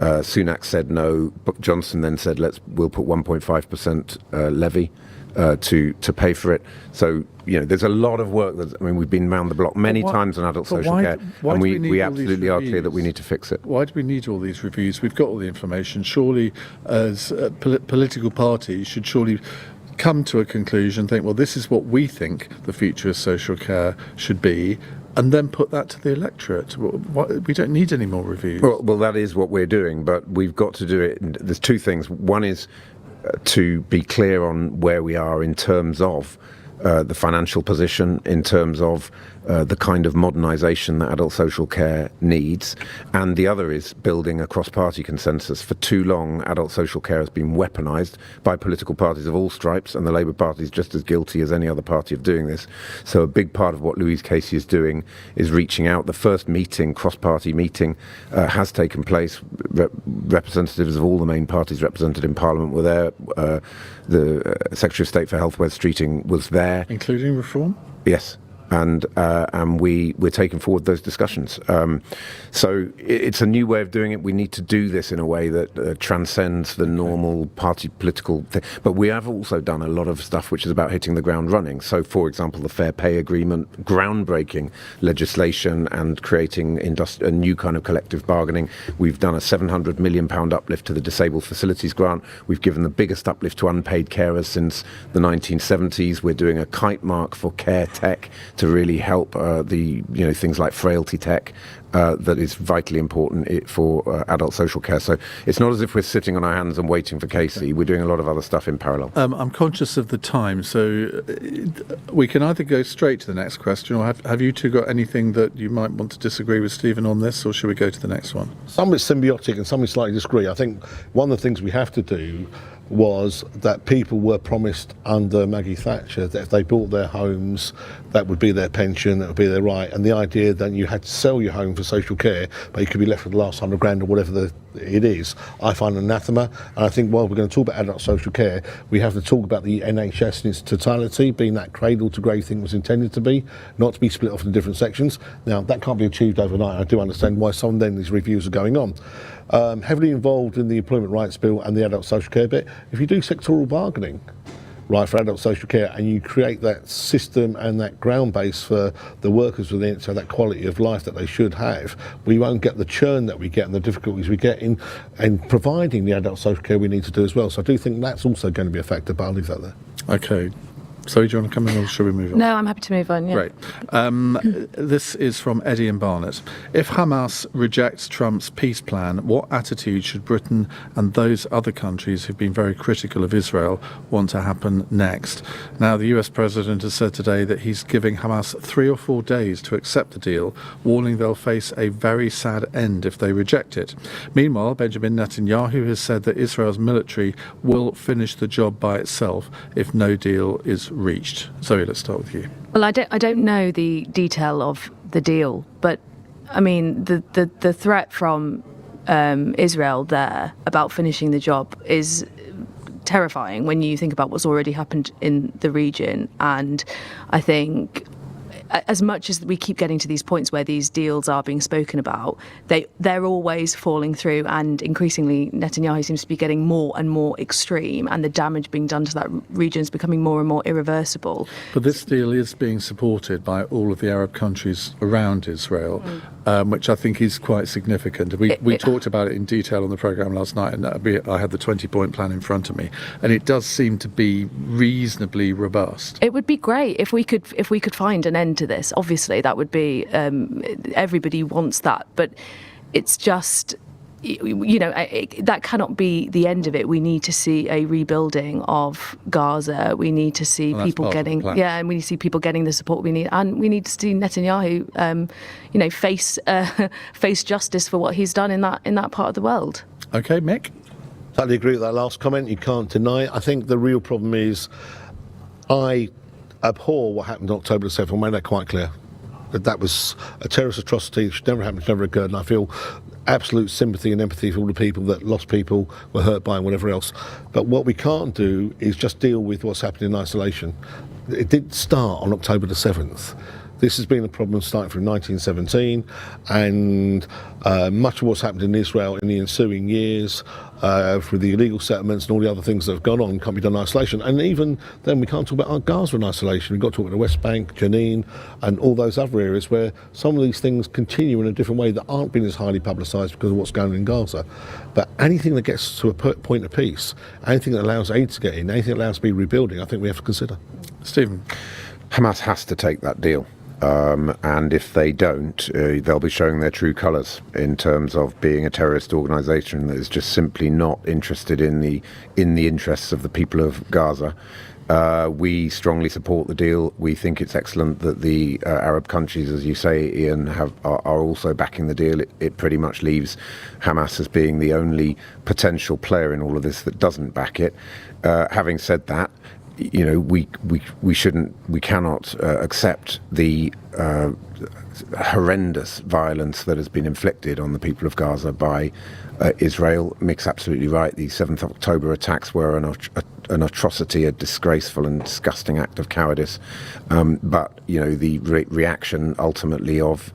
Sunak said no. Johnson then said, we'll put 1.5% levy to pay for it. So, there's a lot of work. We've been round the block many times on adult social care, and we absolutely are clear that we need to fix it. Why do we need all these reviews? We've got all the information. Surely, as political parties, should surely come to a conclusion, think, well, this is what we think the future of social care should be, and then put that to the electorate. We don't need any more reviews. Well, that is what we're doing, but we've got to do it. There's two things. One is to be clear on where we are in terms of the financial position, in terms of the kind of modernisation that adult social care needs, and the other is building a cross-party consensus. For too long, adult social care has been weaponised by political parties of all stripes, and the Labour Party is just as guilty as any other party of doing this. So a big part of what Louise Casey is doing is reaching out. The first meeting, cross-party meeting, has taken place. Representatives of all the main parties represented in Parliament were there. The Secretary of State for Health, Wes Streeting, was there. Including reform? Yes. And we're taking forward those discussions. So it's a new way of doing it. We need to do this in a way that transcends the normal party political thing. But we have also done a lot of stuff which is about hitting the ground running. So, for example, the Fair Pay Agreement, groundbreaking legislation and creating a new kind of collective bargaining. We've done a £700 million uplift to the Disabled Facilities Grant. We've given the biggest uplift to unpaid carers since the 1970s. We're doing a kite mark for care tech to really help things like frailty tech that is vitally important for adult social care. So it's not as if we're sitting on our hands and waiting for Casey. We're doing a lot of other stuff in parallel. I'm conscious of the time, so we can either go straight to the next question, or have you two got anything that you might want to disagree with Stephen on this, or should we go to the next one? Some is symbiotic and some is slightly disagree. I think one of the things we have to do was that people were promised under Maggie Thatcher that if they bought their homes, that would be their pension, that would be their right, and the idea that you had to sell your home for social care, but you could be left with the last $100,000 or whatever it is, I find anathema. And I think while we're going to talk about adult social care, we have to talk about the NHS in its totality, being that cradle to grave thing it was intended to be, not to be split off into different sections. Now, that can't be achieved overnight. I do understand why some of these reviews are going on. Heavily involved in the Employment Rights Bill and the adult social care bit. If you do sectoral bargaining, right, for adult social care, and you create that system and that ground base for the workers within it, so that quality of life that they should have, we won't get the churn that we get and the difficulties we get in providing the adult social care we need to do as well. So I do think that's also going to be a factor, but I'll leave that there. Okay. So, do you want to come in, or shall we move on? No, I'm happy to move on, yeah. Great. This is from Eddie in Barnet. If Hamas rejects Trump's peace plan, what attitude should Britain and those other countries who've been very critical of Israel want to happen next? Now, the US president has said today that he's giving Hamas 3 or 4 days to accept the deal, warning they'll face a very sad end if they reject it. Meanwhile, Benjamin Netanyahu has said that Israel's military will finish the job by itself if no deal is reached. Zoe, let's start with you. Well, I don't know the detail of the deal, but I mean, the threat from Israel there about finishing the job is terrifying when you think about what's already happened in the region. And I think, as much as we keep getting to these points where these deals are being spoken about, they're always falling through, and increasingly Netanyahu seems to be getting more and more extreme, and the damage being done to that region is becoming more and more irreversible. But this deal is being supported by all of the Arab countries around Israel, which I think is quite significant. We talked about it in detail on the programme last night, and I had the 20-point plan in front of me, and it does seem to be reasonably robust. It would be great if we could find an end to this. Obviously, that would be everybody wants that, but it's just, that cannot be the end of it. We need to see a rebuilding of Gaza. We need to see people getting, and we need to see people getting the support we need, and we need to see Netanyahu, face justice for what he's done in that part of the world. Okay, Mick. Totally agree with that last comment. You can't deny it. I think the real problem is, I abhor what happened on October the 7th. I made that quite clear. That was a terrorist atrocity. It should never happen. It never occurred. And I feel absolute sympathy and empathy for all the people that lost people, were hurt by, and whatever else. But what we can't do is just deal with what's happened in isolation. It did start on October the 7th. This has been a problem starting from 1917, and much of what's happened in Israel in the ensuing years, for the illegal settlements and all the other things that have gone on, can't be done in isolation. And even then, we can't talk about Gaza in isolation. We've got to talk about the West Bank, Jenin, and all those other areas where some of these things continue in a different way that aren't being as highly publicised because of what's going on in Gaza. But anything that gets to a point of peace, anything that allows aid to get in, anything that allows to be rebuilding, I think we have to consider. Stephen. Hamas has to take that deal. And if they don't, they'll be showing their true colours in terms of being a terrorist organisation that is just simply not interested in the interests of the people of Gaza. We strongly support the deal. We think it's excellent that the Arab countries, as you say, Ian, are also backing the deal. It pretty much leaves Hamas as being the only potential player in all of this that doesn't back it. Having said that, we cannot accept the horrendous violence that has been inflicted on the people of Gaza by Israel. Mick's absolutely right. The 7th of October attacks were an atrocity, a disgraceful and disgusting act of cowardice. But the reaction ultimately of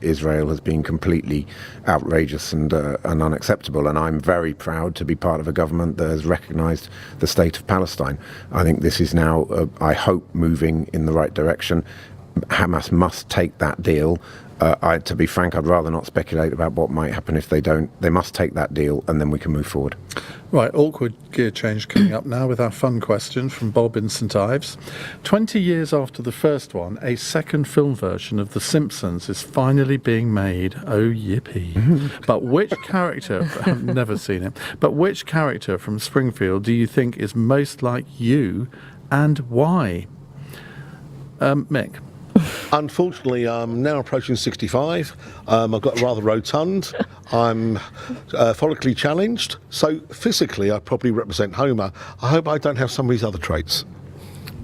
Israel has been completely outrageous and unacceptable. And I'm very proud to be part of a government that has recognised the state of Palestine. I think this is now, I hope, moving in the right direction. Hamas must take that deal. To be frank, I'd rather not speculate about what might happen if they don't. They must take that deal, and then we can move forward. Right, awkward gear change coming up now with our fun question from Bob in St Ives. 20 years after the first one, a second film version of The Simpsons is finally being made. Oh, yippee. But which character, I've never seen it, but which character from Springfield do you think is most like you, and why? Mick? Unfortunately, I'm now approaching 65. I've got rather rotund. I'm follically challenged. So physically, I probably represent Homer. I hope I don't have some of these other traits.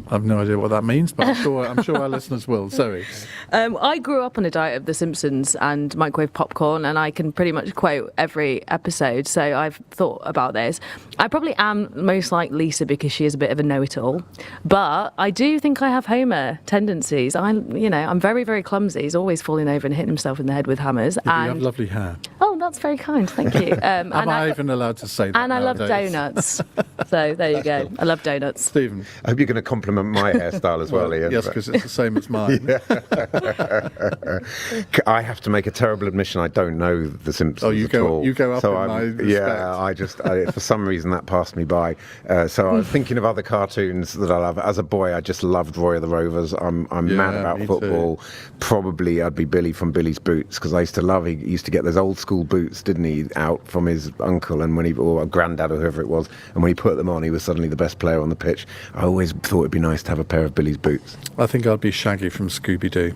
I've no idea what that means, but I'm sure our listeners will. Zoe? I grew up on a diet of The Simpsons and microwave popcorn, and I can pretty much quote every episode, so I've thought about this. I probably am most like Lisa because she is a bit of a know-it-all, but I do think I have Homer tendencies. I'm very, very clumsy. He's always falling over and hitting himself in the head with hammers. Yeah, you have lovely hair. Oh, that's very kind, thank you. Am I even allowed to say that? And nowadays? I love donuts. So there you go. I love donuts. Stephen? I hope you're going to compliment my hairstyle as well, Ian. Yes, because it's the same as mine. I have to make a terrible admission. I don't know The Simpsons at all. You go up so in my respect. Yeah, for some reason that passed me by. So I was thinking of other cartoons that I love. As a boy, I just loved Roy of the Rovers. I'm mad about football. Too. Probably I'd be Billy from Billy's Boots because I used to love. He used to get those old school boots boots, didn't he, out from his uncle or granddad or whoever it was, and when he put them on, he was suddenly the best player on the pitch. I always thought it'd be nice to have a pair of Billy's boots. I think I'd be Shaggy from Scooby-Doo.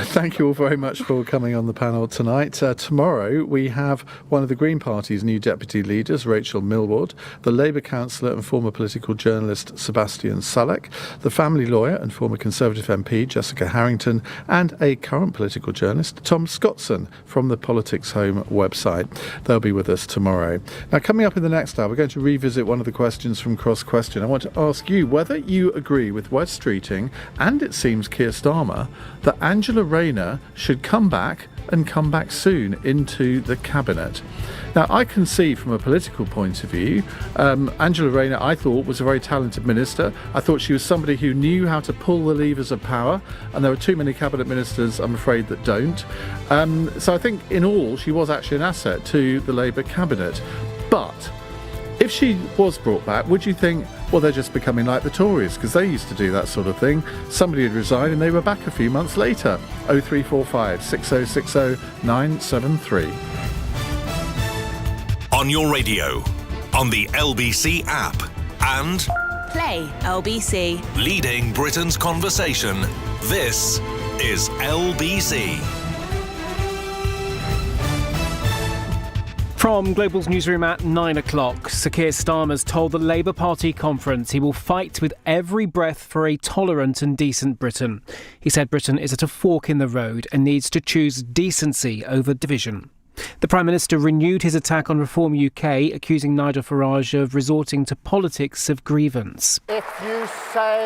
Thank you all very much for coming on the panel tonight. Tomorrow we have one of the Green Party's new deputy leaders, Rachel Millward, the Labour councillor and former political journalist Sebastian Sullock, the family lawyer and former Conservative MP Jessica Harrington, and a current political journalist, Tom Scottson, from the Politics Home website. They'll be with us tomorrow. Now, coming up in the next hour, we're going to revisit one of the questions from Cross Question. I want to ask you whether you agree with Wes Streeting and, it seems, Keir Starmer that Angela Rayner should come back and come back soon into the cabinet. Now, I can see from a political point of view, Angela Rayner, I thought, was a very talented minister. I thought she was somebody who knew how to pull the levers of power, and there are too many cabinet ministers, I'm afraid, that don't. So I think, in all, she was actually an asset to the Labour cabinet. But if she was brought back, would you think, well, they're just becoming like the Tories, because they used to do that sort of thing? Somebody had resigned and they were back a few months later. 0345 6060 973. On your radio, on the LBC app, and Play LBC. leading Britain's conversation, this is LBC. From Global's newsroom at 9 o'clock, Sir Keir Starmer's told the Labour Party conference he will fight with every breath for a tolerant and decent Britain. He said Britain is at a fork in the road and needs to choose decency over division. The Prime Minister renewed his attack on Reform UK, accusing Nigel Farage of resorting to politics of grievance. If you say